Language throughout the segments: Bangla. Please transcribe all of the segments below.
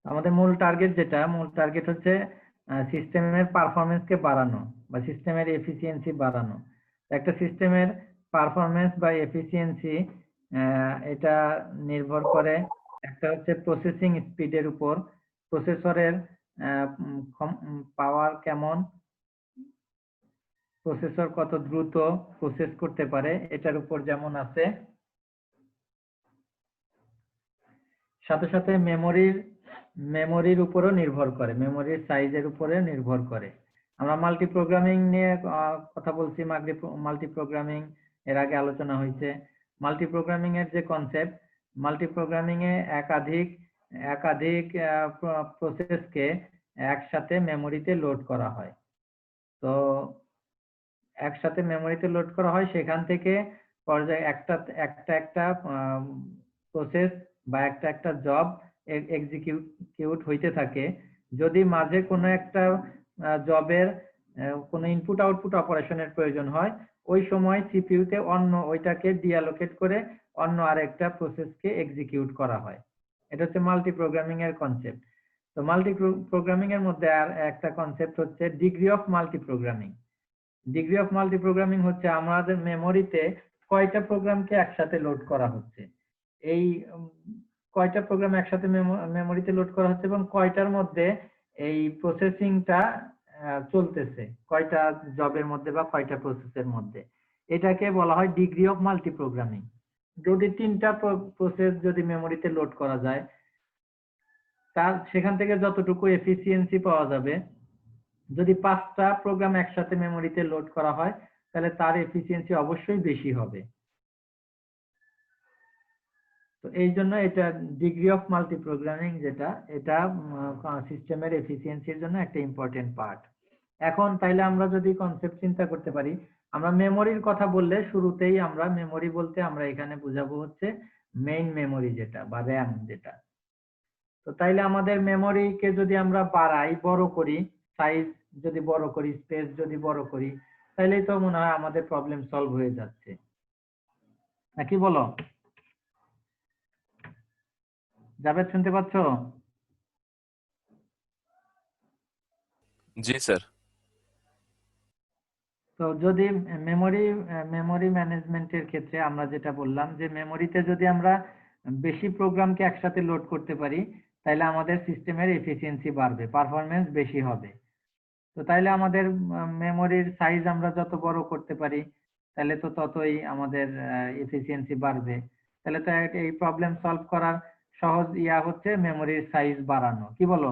আমাদের মূল টার্গেট হচ্ছে সিস্টেমের পারফরমেন্সকে বাড়ানো বা সিস্টেমের এফিসিয়েন্সি বাড়ানো। একটা সিস্টেমের পারফরমেন্স বা এফিসিয়েন্সি এটা নির্ভর করে, একটা হচ্ছে প্রসেসিং স্পিডের উপর, প্রসেসরের পাওয়ার কেমন, প্রসেসর কত দ্রুত প্রসেস করতে পারে এটার উপর যেমন আছে, সাথে সাথে মেমোরির উপরও নির্ভর করে, মেমোরির সাইজের উপরে নির্ভর করে। আমরা মাল্টি প্রোগ্রামিং নিয়ে কথা বলছি, মাল্টি প্রোগ্রামিং এর আগে আলোচনা হয়েছে। মাল্টি প্রোগ্রামিং এর যে কনসেপ্ট, মাল্টি প্রোগ্রামিং এ একাধিক প্রসেসকে একসাথে মেমোরিতে লোড করা হয়। তো একসাথে মেমোরিতে লোড করা হয়, সেখান থেকে পর্যায়ে একটা প্রসেস বা একটা জব এক্সিকিউট হইতে থাকে। যদি মাঝে কোনো একটা জবের কোনো ইনপুট আউটপুট অপারেশনের প্রয়োজন হয়, ওই সময় সিপিইউতে ওইটাকে ডিঅ্যালোকেট করে অন্য আরেকটা প্রসেসকে এক্সিকিউট করা হয়। এটা হচ্ছে মাল্টি প্রোগ্রামিং এর কনসেপ্ট। তো মাল্টি প্রোগ্রামিং এর মধ্যে আর একটা কনসেপ্ট হচ্ছে degree of multi programming. Degree of multi programming হচ্ছে আমাদের মেমোরিতে কয়টা প্রোগ্রামকে একসাথে লোড করা হচ্ছে, এই কয়টা প্রোগ্রাম একসাথে মেমোরিতে লোড করা হচ্ছে এবং কয়টার মধ্যে এই প্রসেসিংটা চলতেছে, কয়টা জবের মধ্যে বা কয়টা প্রসেসের মধ্যে, এটাকে বলা হয় ডিগ্রি অফ মাল্টি প্রোগ্রামিং। যদি 3টা প্রসেস যদি মেমোরিতে লোড করা যায়, তার সেখান থেকে যতটুকু এফিসিয়েন্সি পাওয়া যাবে, যদি 5টা প্রোগ্রাম একসাথে মেমোরিতে লোড করা হয় তাহলে তার এফিসিয়েন্সি অবশ্যই বেশি হবে। তো এই জন্য এটা ডিগ্রি অফ মাল্টি প্রোগ্রামিং, যেটা এটা সিস্টেমের এফিসিয়েন্সির জন্য একটা ইম্পর্টেন্ট পার্ট। এখন তাইলে আমরা যদি কনসেপ্ট চিন্তা করতে পারি, আমরা মেমোরির কথা বললে শুরুতেই আমরা মেমোরি বলতে আমরা এখানে বুঝাবো হচ্ছে মেইন মেমোরি যেটা বা র্যাম যেটা। তো তাইলে আমাদের মেমোরিকে যদি আমরা বাড়াই, বড় করি, সাইজ যদি বড় করি, স্পেস যদি বড় করি, তাইলেই তো মনে হয় আমাদের প্রবলেম সলভ হয়ে যাচ্ছে, নাকি বলো? জাভেদ শুনতে পাচ্ছ? জি স্যার। তো যদি মেমোরি ম্যানেজমেন্টের ক্ষেত্রে আমরা যেটা বললাম যে মেমোরিতে যদি আমরা বেশি প্রোগ্রামকে একসাথে লোড করতে পারি, তাহলে আমাদের সিস্টেমের এফিসিয়েন্সি বাড়বে, পারফরমেন্স বেশি হবে। তো তাইলে আমাদের মেমোরির সাইজ আমরা যত বড় করতে পারি তাহলে তো ততই আমাদের এফিসিয়েন্সি বাড়বে। তাহলে তো এই প্রবলেম সলভ করার সহজ হচ্ছে মেমোরির সাইজ বাড়ানো, কি বলো?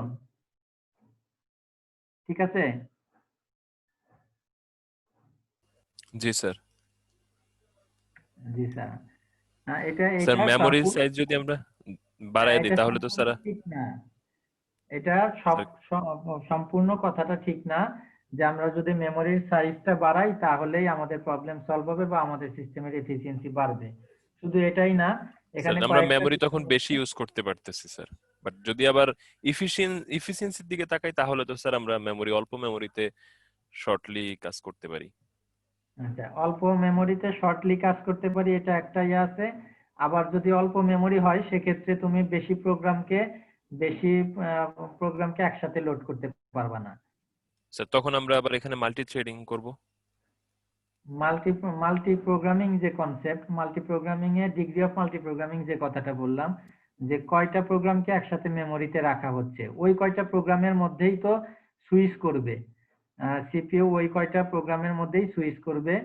ঠিক আছে? জি স্যার। জি স্যার। এটা স্যার এটা মেমোরির সাইজ যদি আমরা বাড়াই দিই এটা তাহলে তো সম্পূর্ণ স্যার। ঠিক না। এটা সব স্যার সম্পূর্ণ কথাটা ঠিক না যে আমরা যদি মেমোরির সাইজটা বাড়াই তাহলেই আমাদের প্রবলেম সলভ হবে বা আমাদের সিস্টেমের এফিসিয়েন্সি বাড়বে। শুধু এটাই না, স্যার এখানে আমরা কয়েকটা মেমোরি তখন বিষয় বেশি হচ্ছে। ইউজ করতে পারতেছি স্যার। বাট যদি আবার ইফিসিয়েন্সির দিকে তাকাই তাহলে তো স্যার আমরা অল্প মেমোরিতে শর্টলি কাজ করতে পারি। আচ্ছা, অল্প মেমোরিতে শর্টলি কাজ করতে পারি, এটা একটা আছে। আবার যদি অল্প মেমোরি হয় সেক্ষেত্রে তুমি বেশি প্রোগ্রামকে একসাথে লোড করতে পারবা না। স্যার তখন আমরা আবার এখানে মাল্টি থ্রেডিং করব। মাল্টি মাল্টি প্রোগ্রামিং যে concept, multi programming A degree of multi programming যে কথাটা বললাম, যে কয়টা প্রোগ্রামকে একসাথে মেমোরিতে রাখা হচ্ছে, ওই কয়টা প্রোগ্রামের মধ্যেই তো সুইচ করবে সিপিইউ, ওই কয়টা প্রোগ্রামের মধ্যেই সুইচ করবে,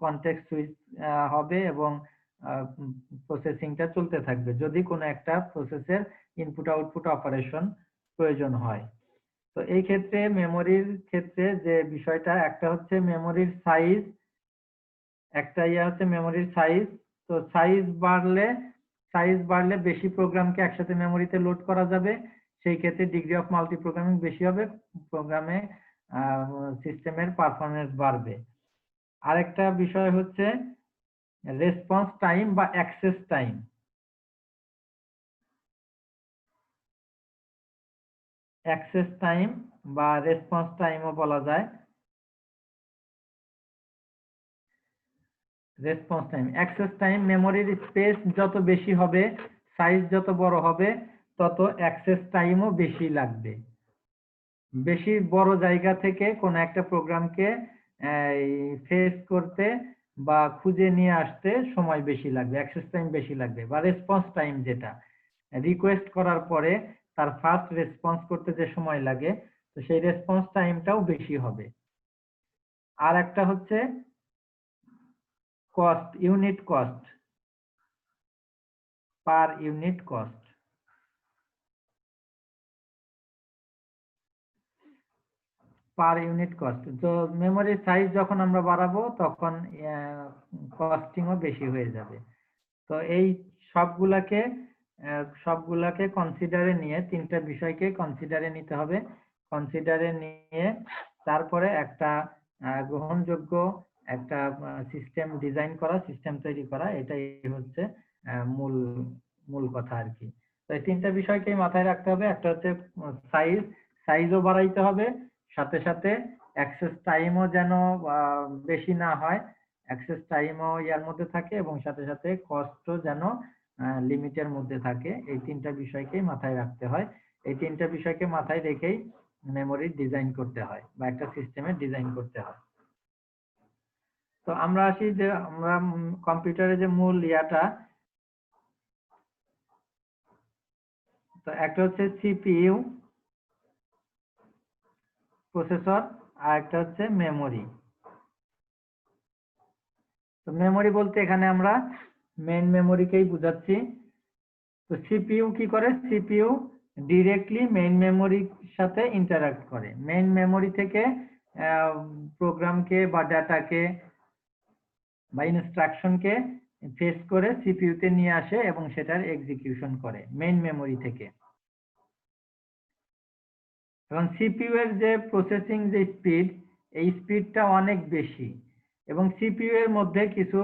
কনটেক্সট সুইচ হবে এবং প্রসেসিংটা চলতে থাকবে যদি কোনো একটা প্রসেসের ইনপুট আউটপুট অপারেশন প্রয়োজন হয়। তো এই ক্ষেত্রে মেমোরির ক্ষেত্রে যে বিষয়টা, একটা হচ্ছে মেমোরির সাইজ, একটা হচ্ছে মেমোরির সাইজ। তো সাইজ বাড়লে বেশি প্রোগ্রামকে একসাথে মেমোরিতে লোড করা যাবে, সেই ক্ষেত্রে ডিগ্রি অফ মাল্টি প্রোগ্রামিং বেশি হবে, প্রোগ্রামে সিস্টেমের পারফরমেন্স বাড়বে। আরেকটা বিষয় হচ্ছে রেসপন্স টাইম বা অ্যাক্সেস টাইম। অ্যাক্সেস টাইম বা রেসপন্স টাইমও বলা যায়। অ্যাক্সেস টাইম, মেমোরির স্পেস যত বেশি হবে, সাইজ যত বড় হবে, তত অ্যাক্সেস টাইমও বেশি লাগবে। বেশি বড় জায়গা থেকে কোন একটা প্রোগ্রামকে ফেস করতে বা খুঁজে নিয়ে আসতে সময় বেশি লাগবে, অ্যাক্সেস টাইম বেশি লাগবে। বা রেসপন্স টাইম, যেটা রিকোয়েস্ট করার পরে তার ফার্স্ট রেসপন্স করতে যে সময় লাগে, তো সেই রেসপন্স টাইমটাও বেশি হবে। আর একটা হচ্ছে cost, unit cost, per unit cost. Per unit cost, তো মেমোরি সাইজ যখন আমরা বাড়াবো তখন কস্টিংও বেশি হয়ে যাবে। তো এই সবগুলাকে কনসিডারে নিয়ে, তিনটা বিষয়কে কনসিডারে নিতে হবে। কনসিডারে নিয়ে তারপরে একটা গ্রহণযোগ্য একটা সিস্টেম ডিজাইন করা, সিস্টেম তৈরি করা, এটাই হচ্ছে মূল মূল কথা আর কি। তো এই তিনটা বিষয়কেই মাথায় রাখতে হবে। একটা হচ্ছে সাইজও বাড়াইতে হবে, সাথে সাথে অ্যাক্সেস টাইমও যেন বেশি না হয়, অ্যাক্সেস টাইমও ইয়ার মধ্যে থাকে, এবং সাথে সাথে কস্টও যেন লিমিটের মধ্যে থাকে। এই তিনটা বিষয়কেই মাথায় রাখতে হয়। এই তিনটা বিষয়কে মাথায় রেখেই মেমোরি ডিজাইন করতে হয় বা একটা সিস্টেমের ডিজাইন করতে হয়। তো আমরা আসি যে আমরা কম্পিউটারের যে মূল ইয়াটা, তো একটা হচ্ছে সিপিইউ, প্রসেসর, আর একটা হচ্ছে মেমোরি। তো মেমোরি বলতে এখানে আমরা মেইন মেমোরিকেই বুঝাচ্ছি। তো সিপিইউ কি করে? সিপিইউ ডিরেক্টলি মেইন মেমোরির সাথে ইন্টারঅ্যাক্ট করে। মেইন মেমোরি থেকে প্রোগ্রামকে বা ডাটাকে বা ইনস্ট্রাকশনকে ফেস করে সিপিইউ তে নিয়ে আসে এবং সেটার এক্সিকিউশন করে মেইন মেমোরি থেকে। এবং সিপিইউ এর যে প্রসেসিং যে স্পিড, এই স্পিডটা অনেক বেশি। এবং সিপিইউ এর মধ্যে কিছু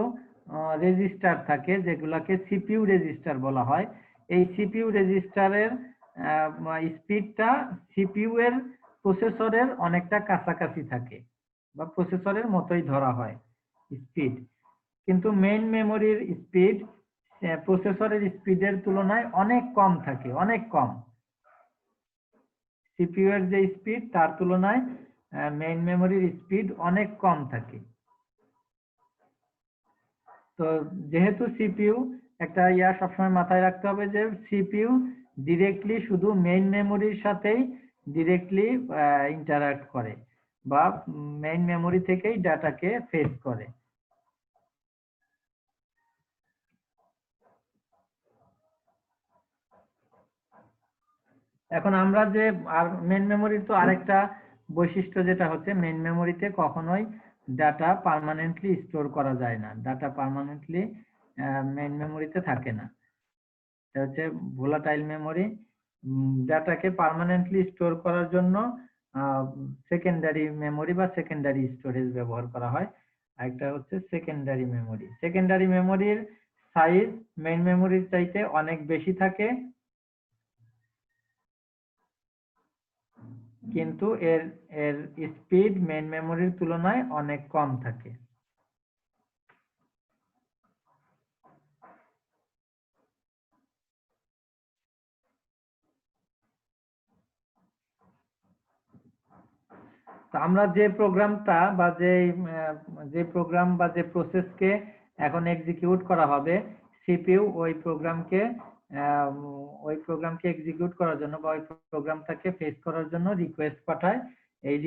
রেজিস্টার থাকে যেগুলোকে সিপিইউ রেজিস্টার বলা হয়। এই সিপিইউ রেজিস্টারের স্পিডটা সিপিইউ এর প্রসেসরের অনেকটা কাছাকাছি থাকে বা প্রসেসরের মতোই ধরা হয় স্পিড। কিন্তু মেইন মেমোরির স্পিড প্রসেসরের স্পিডের তুলনায় অনেক কম থাকে, অনেক কম। সিপিইউ এর যে স্পিড তার তুলনায় মেইন মেমোরির স্পিড অনেক কম থাকে। তো যেহেতু সিপিইউ, একটা ইয়া সবসময় মাথায় রাখতে হবে যে সিপিইউ ডিরেক্টলি শুধু মেইন মেমোরির সাথেই ডিরেক্টলি ইন্টারঅ্যাক্ট করে বা মেইন মেমোরি থেকেই ডাটাকে ফেচ করে। এখন আমরা যে আর মেইন মেমোরির তো আরেকটা বৈশিষ্ট্য যেটা হচ্ছে, মেইন মেমোরিতে কখনোই ডাটা পার্মানেন্টলি স্টোর করা যায় না, ডাটা পার্মানেন্টলি মেইন মেমোরিতে থাকে না। এটা হচ্ছে ভোলাটাইল মেমোরি। ডাটাকে পার্মানেন্টলি স্টোর করার জন্য সেকেন্ডারি মেমোরি বা সেকেন্ডারি স্টোরেজ ব্যবহার করা হয়। আরেকটা হচ্ছে সেকেন্ডারি মেমোরি। সেকেন্ডারি মেমোরির সাইজ মেইন মেমোরির চাইতে অনেক বেশি থাকে, কিন্তু এর এর স্পিড মেইন মেমোরির তুলনায় অনেক কম থাকে। তো আমরা যে প্রোগ্রামটা বা যে প্রোগ্রাম বা যে প্রসেসকে এখন এক্সিকিউট করা হবে, সিপিইউ ওই প্রোগ্রামকে এক্সিকিউট করার জন্য বা ওই প্রোগ্রামটাকে ফেস করার জন্য রিকোয়েস্ট পাঠায়। এই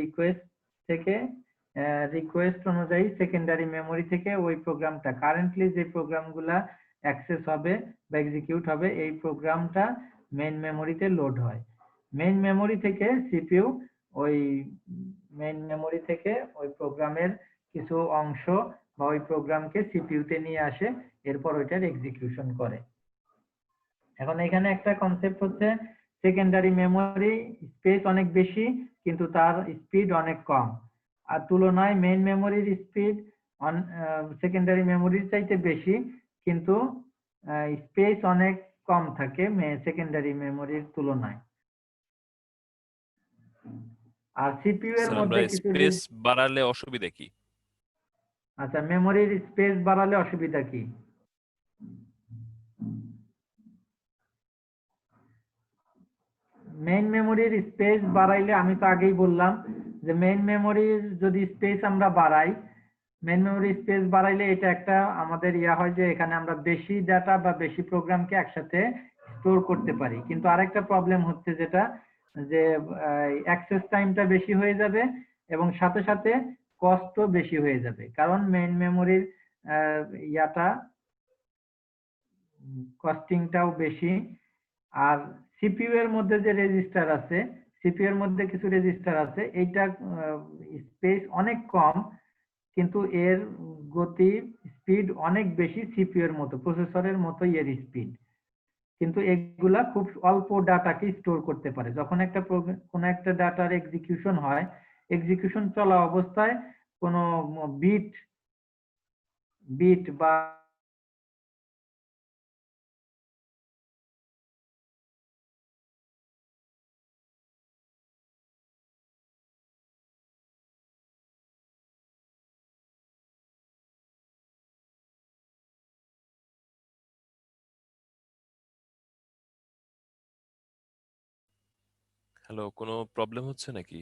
রিকোয়েস্ট অনুযায়ী সেকেন্ডারি মেমোরি থেকে ওই প্রোগ্রামটা, কারেন্টলি যে প্রোগ্রামগুলা অ্যাক্সেস হবে বা এক্সিকিউট হবে, এই প্রোগ্রামটা মেইন মেমোরিতে লোড হয়। মেইন মেমোরি থেকে সিপিইউ ওই মেইন মেমোরি থেকে ওই প্রোগ্রামের কিছু অংশ বা ওই প্রোগ্রামকে সিপিইউ তে নিয়ে আসে, এরপর ওইটার এক্সিকিউশন করে। এখন এখানে একটা কনসেপ্ট হচ্ছে, সেকেন্ডারি মেমোরি স্পেস অনেক বেশি কিন্তু তার স্পিড অনেক কম। আর তুলনায় মেইন মেমোরির স্পিড সেকেন্ডারি মেমোরির চাইতে বেশি, কিন্তু স্পেস অনেক কম থাকে সেকেন্ডারি মেমোরির তুলনায়। আর সিপিইউ এর স্যার আমরা মধ্যে কিছু স্পেস বাড়ালে অসুবিধা কি? আচ্ছা, মেমোরির স্পেস বাড়ালে অসুবিধা কি? মেইন মেমোরির স্পেস বাড়াইলে আমি তো আগেই বললাম যে মেইন মেমোরির যদি স্পেস আমরা বাড়াই, মেইন মেমোরি স্পেস বাড়াইলে এটা একটা আমাদের হয় যে এখানে আমরা বেশি ডাটা বা বেশি প্রোগ্রামকে একসাথে স্টোর করতে পারি। কিন্তু আরেকটা প্রবলেম হচ্ছে যেটা যে অ্যাক্সেস টাইমটা বেশি হয়ে যাবে এবং সাথে সাথে কস্টও বেশি হয়ে যাবে, কারণ মেইন মেমোরির ইয়াটা কস্টিংটাও বেশি। আর সিপিইউ এর মধ্যে যে রেজিস্টার আছে, সিপিইউ এর মধ্যে কিছু রেজিস্টার আছে, এইটা স্পেস অনেক কম কিন্তু এর গতি স্পিড অনেক বেশি সিপিইউ এর মতো, প্রসেসরের মতোই এর স্পিড। কিন্তু এগুলা খুব অল্প ডাটাকে স্টোর করতে পারে। যখন একটা কোনো একটা ডাটার এক্সিকিউশন হয়, এক্সিকিউশন চলা অবস্থায় কোনো বিট বিট বা হ্যালো, কোনো প্রবলেম হচ্ছে নাকি?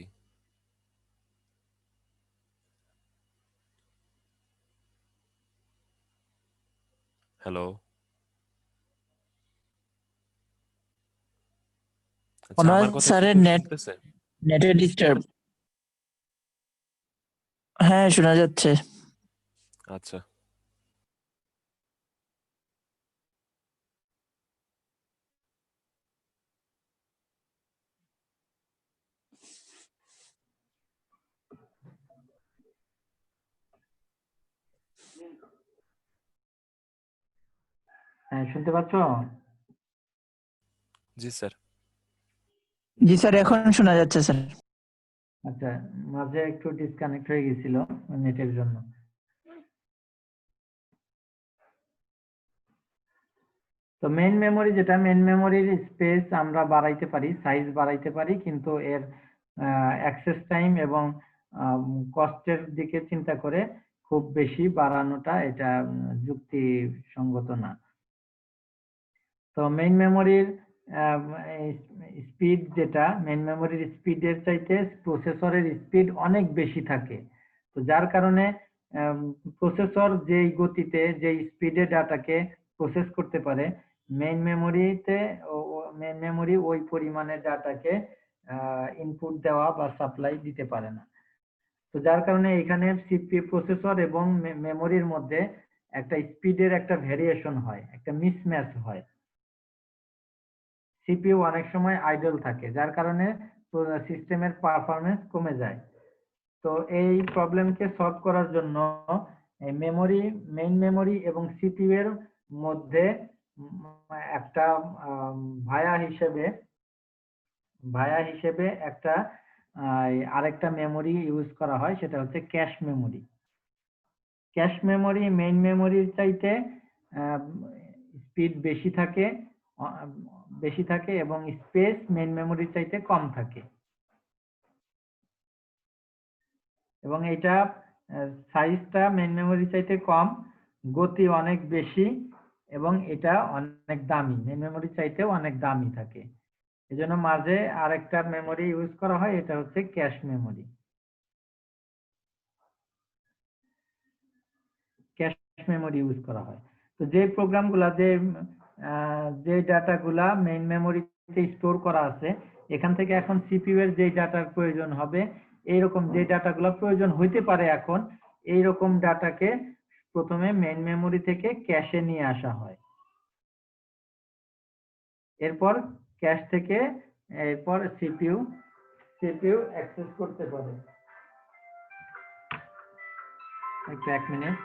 হ্যালো, আচ্ছা, মনে হয় আমার কথা কি স্যারের কেউ নেট শুনতেছে? নেটে ডিস্টার্ব। হ্যাঁ, শোনা যাচ্ছে। আচ্ছা, হ্যাঁ, শুনতে পাচ্ছ? জি স্যার। জি স্যার, এখন শোনা যাচ্ছে স্যার। আচ্ছা, মাঝে একটু ডিসকানেক্ট হয়ে গেছিল নেটের জন্য। তো মেইন মেমোরি যেটা, মেইন মেমোরির স্পেস আমরা বাড়াইতে পারি, সাইজ বাড়াইতে পারি, কিন্তু এর অ্যাক্সেস টাইম এবং কস্টের দিকে চিন্তা করে খুব বেশি বাড়ানোটা এটা যুক্তিসঙ্গত না। তো মেইন মেমোরির স্পিড যেটা, মেইন মেমোরির স্পিডের চাইতে প্রসেসরের স্পিড অনেক বেশি থাকে। তো যার কারণে প্রসেসর যেই গতিতে যেই স্পিডে ডাটাকে প্রসেস করতে পারে, মেইন মেমোরিতে মেইন মেমোরি ওই পরিমাণে ডাটাকে ইনপুট দেওয়া বা সাপ্লাই দিতে পারে না। তো যার কারণে এখানে সিপিইউ প্রসেসর এবং মেমোরির মধ্যে একটা স্পিডের একটা ভেরিয়েশন হয়, একটা মিসম্যাচ হয়। সিপিইউ অনেক সময় আইডল থাকে, যার কারণে সিস্টেমের পারফরমেন্স কমে যায়। তো এই প্রবলেমকে সলভ করার জন্য মেমোরি, মেইন মেমোরি এবং সিপিইউ এর মধ্যে একটা ভায়া হিসেবে একটা আরেকটা মেমোরি ইউজ করা হয়, সেটা হচ্ছে cache memory. Cache memory main মেমোরির চাইতে স্পিড বেশি থাকে এবং স্পেস মেইন মেমোরির চাইতে কম থাকে, এবং এটা সাইজটা মেইন মেমোরির চাইতে কম, গতি অনেক বেশি, এবং এটা অনেক দামি, মেইন মেমোরির চাইতেও অনেক দামি থাকে। এজন্য মাঝে আরেকটা মেমোরি ইউজ করা হয়, এটা হচ্ছে cache memory. Cache memory use করা হয়। তো যে প্রোগ্রামগুলা যে ডাটাগুলা মেইন মেমোরিতে স্টোর করা আছে, এখান থেকে এখন সিপিইউ এর যে ডাটার প্রয়োজন হবে, এইরকম যে ডাটাগুলা প্রয়োজন হইতে পারে এখন, এইরকম ডাটাকে প্রথমে মেইন মেমোরি থেকে ক্যাশে নিয়ে আসা হয়। এরপর ক্যাশ থেকে এরপর সিপিইউ অ্যাক্সেস করতে পারে। একটু 1 মিনিট।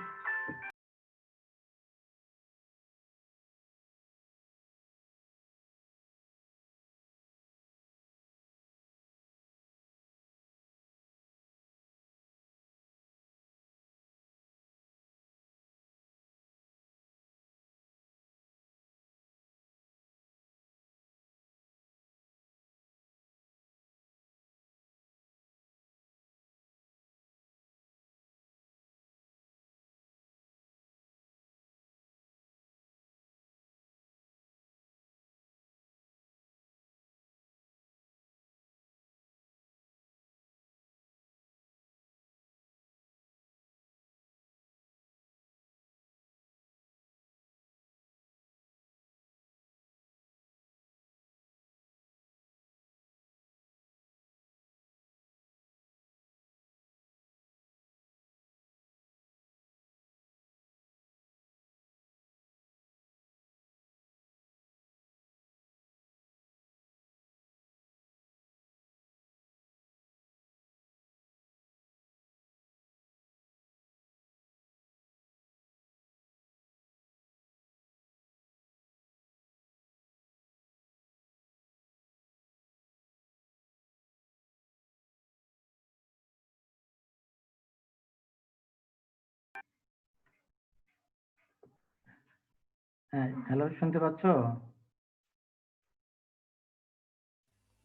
হ্যাঁ, হ্যালো, শুনতে পাচ্ছ?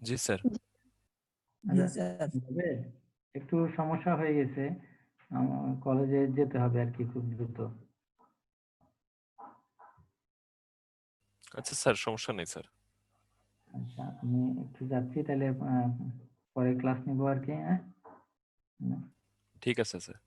জি স্যার। জি আচ্ছা, স্যার। হবে? একটু সমস্যা হয়ে গেছে, আমার কলেজে যেতে হবে আর কি খুব দ্রুত। আচ্ছা স্যার, সমস্যা নেই স্যার। আচ্ছা, আমি একটু যাচ্ছি তাহলে, পরে ক্লাস নিবো আর কি, হ্যাঁ। ঠিক আছে স্যার।